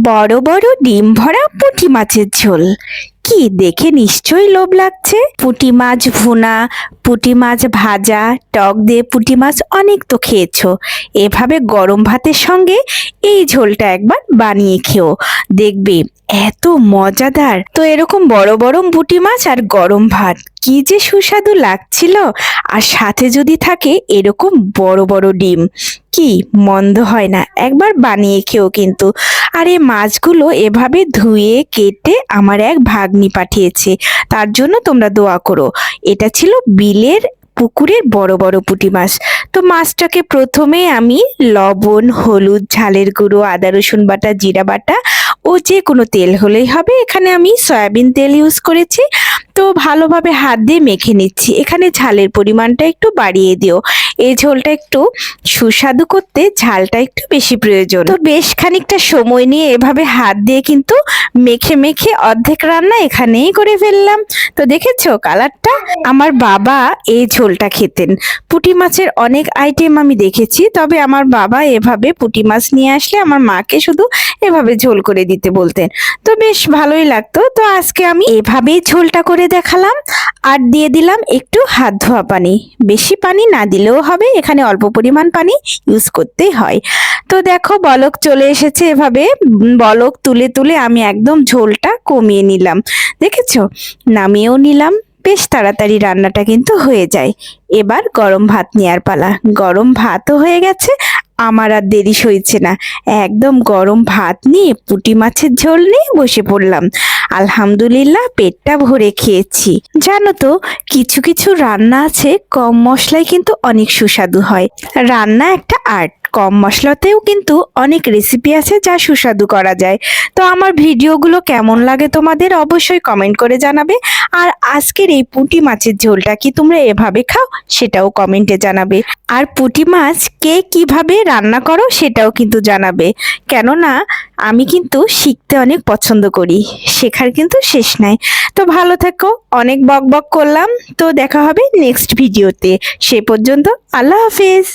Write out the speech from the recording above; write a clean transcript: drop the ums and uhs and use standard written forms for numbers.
বড় বড় ডিম ভরা পুঁটি মাছের ঝোল। কি দেখে নিশ্চয়ই লোভ লাগছে। পুঁটি মাছ ভুনা, পুঁটি মাছ ভাজা, টক দিয়ে পুঁটি মাছ অনেক তো খেয়েছো। এভাবে গরম ভাতের সঙ্গে এই ঝোলটা একবার বানিয়ে খেও, দেখবে এত মজাদার। তো এরকম বড় বড় পুঁটি মাছ আর গরম ভাত কি যে সুস্বাদু লাগছিল। আর সাথে যদি থাকে এরকম বড় বড় ডিম, কি মন্দ হয় না, একবার বানিয়ে খেও কিন্তু। আর এই মাছগুলো এভাবে ধুয়ে কেটে আমার এক ভাগ্নি পাঠিয়েছে, তার জন্য তোমরা দোয়া করো। এটা ছিল বিলের পুকুরের বড় বড় পুঁটি মাছ। তো মাছটাকে প্রথমে আমি লবণ, হলুদ, ঝালের গুঁড়ো, আদা রসুন বাটা, জিরা বাটা ও যে কোনো তেল হলেই হবে, এখানে আমি সয়াবিন তেল ইউজ করেছি। তো ভালোভাবে হাত দিয়ে মেখে নিচ্ছি। এখানে ঝালের পরিমাণটা একটু বাড়িয়ে দিও, এই ঝোলটা একটু সুস্বাদু করতে ঝালটা একটু বেশি প্রয়োজন। তো বেশ খানিকটা সময় নিয়ে এভাবে হাত দিয়ে কিন্তু মেখে মেখে অর্ধেক রান্না এখানেই করে ফেললাম। তো দেখেছো কালারটা? আমার বাবা এই ঝোলটা খেতেন। পুঁটি মাছের অনেক আইটেম আমি দেখেছি, তবে আমার বাবা এভাবে পুঁটি মাছ নিয়ে আসলে আমার মাকে শুধু এভাবে ঝোল করে দিতে বলতেন। তো বেশ ভালোই লাগতো। তো আজকে আমি এভাবেই ঝোলটা করে দেখালাম। আর দিয়ে দিলাম একটু হাত ধোয়া পানি, বেশি পানি না দিলেও হবে, এখানে অল্প পরিমাণ পানি ইউজ করতেই হয়। তো দেখো বলক চলে এসেছে, এভাবে বলক তুলে তুলে আমি একদম ঝোলটা কমিয়ে নিলাম। দেখেছো, নামিয়েও নিলাম। বেশ তাড়াতাড়ি রান্নাটা কিন্তু হয়ে যায়। এবার গরম ভাত নেওয়ার পালা। গরম ভাতও হয়ে গেছে, আমার আর দেরি সইছে না। একদম গরম ভাত নিয়ে পুঁটি মাছের ঝোল নিয়ে বসে পড়লাম। আলহামদুলিল্লাহ পেটটা ভরে খেয়েছি। জানো তো, কিছু কিছু রান্না আছে কম মশলায় কিন্তু অনেক সুস্বাদু হয়। রান্না একটা আর্ট, কম মশলাতেও কিন্তু অনেক রেসিপি আছে যা সুস্বাদু করা যায়। তো আমার ভিডিওগুলো কেমন লাগে তোমাদের অবশ্যই কমেন্ট করে জানাবে। আর আজকের এই পুঁটি মাছের ঝোলটা কি তোমরা এভাবে খাও সেটাও কমেন্টে জানাবে। আর পুঁটি মাছ কে কিভাবে রান্না করো সেটাও কিন্তু জানাবে, কেননা আমি কিন্তু শিখতে অনেক পছন্দ করি, শেখার কিন্তু শেষ নাই। তো ভালো থেকো, অনেক বক বক করলাম। তো দেখা হবে নেক্সট ভিডিওতে, সে পর্যন্ত আল্লাহ হাফেজ।